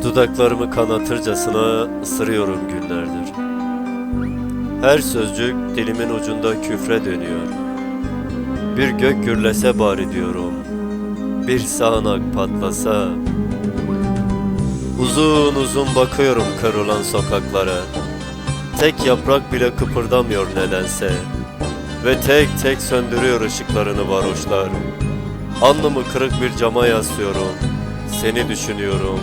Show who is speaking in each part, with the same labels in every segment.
Speaker 1: Dudaklarımı kanatırcasına ısırıyorum günlerdir. Her sözcük dilimin ucunda küfre dönüyor. Bir gök gürlese bari diyorum. Bir sağanak patlasa. Uzun uzun bakıyorum kırılan sokaklara. Tek yaprak bile kıpırdamıyor nedense. Ve tek tek söndürüyor ışıklarını varoşlar. Alnımı kırık bir cama yaslıyorum. Seni düşünüyorum.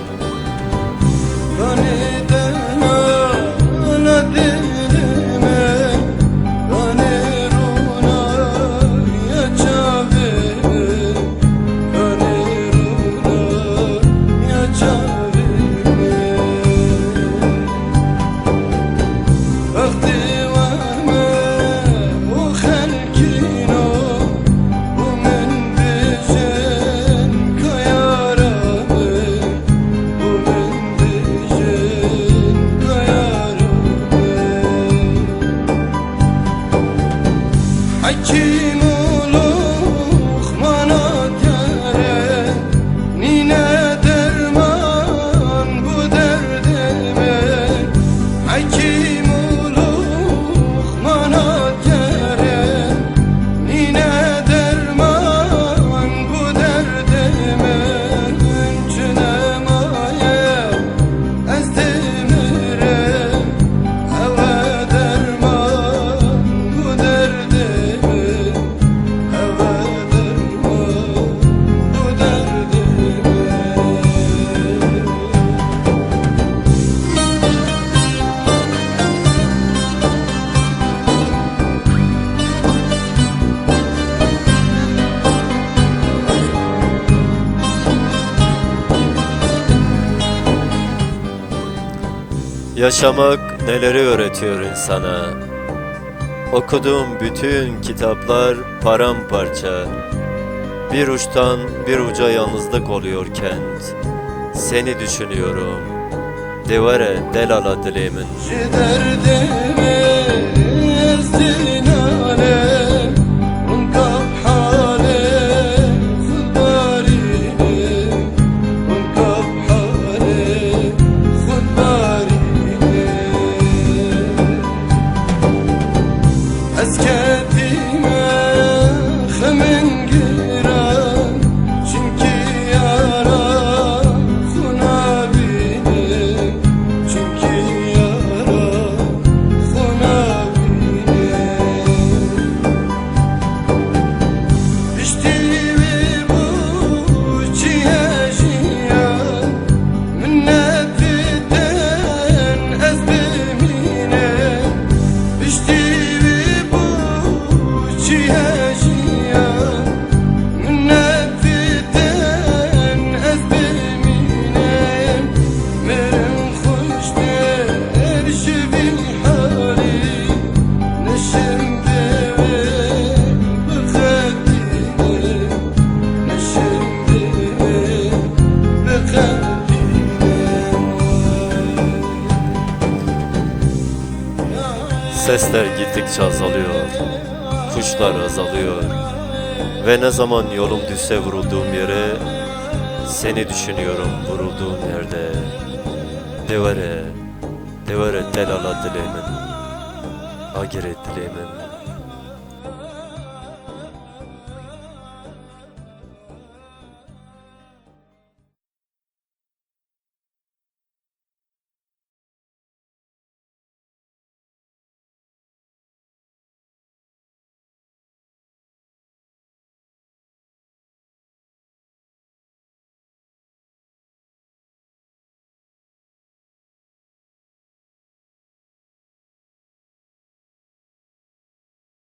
Speaker 1: Yaşamak neleri öğretiyor insana. Okuduğum bütün kitaplar paramparça. Bir uçtan bir uca yalnızlık oluyor kent. Seni düşünüyorum. Devare delala dilimin. Sesler gittikçe azalıyor, kuşlar azalıyor ve ne zaman yolum düşse vurulduğum yere, seni düşünüyorum vurulduğum yerde. Devare delala dilimin, agire dilimin.